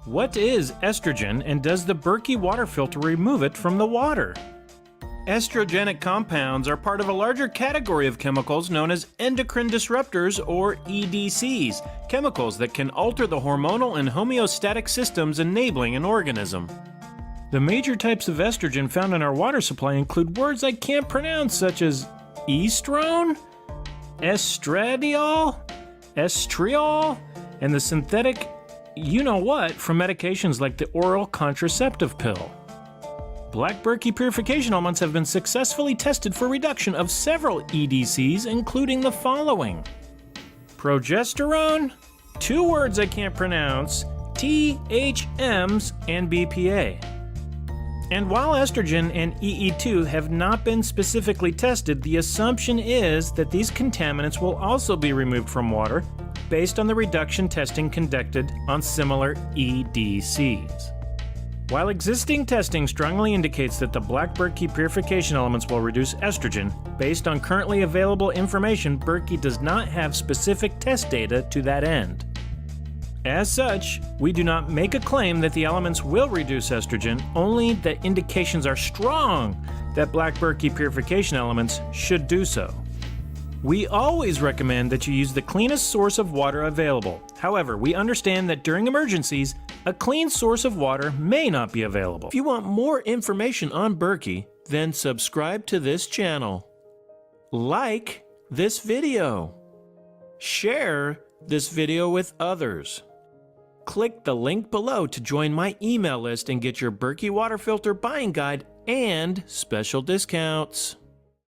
What is estrogen, and does the Berkey water filter remove it from the water? Estrogenic compounds are part of a larger category of chemicals known as endocrine disruptors, or EDCs, chemicals that can alter the hormonal and homeostatic systems enabling an organism. The major types of estrogen found in our water supply include words I can't pronounce, such as estrone, estradiol, estriol, and the synthetic you-know-what from medications like the oral contraceptive pill. Black Berkey purification elements have been successfully tested for reduction of several EDCs, including the following: progesterone, two words I can't pronounce, THMs, and BPA. And while estrogen and EE2 have not been specifically tested, the assumption is that these contaminants will also be removed from water based on the reduction testing conducted on similar EDCs. While existing testing strongly indicates that the Black Berkey purification elements will reduce estrogen, based on currently available information, Berkey does not have specific test data to that end. As such, we do not make a claim that the elements will reduce estrogen, only that indications are strong that Black Berkey purification elements should do so. We always recommend that you use the cleanest source of water available. However, we understand that during emergencies, a clean source of water may not be available. If you want more information on Berkey, then subscribe to this channel. Like this video. Share this video with others. Click the link below to join my email list and get your Berkey water filter buying guide and special discounts.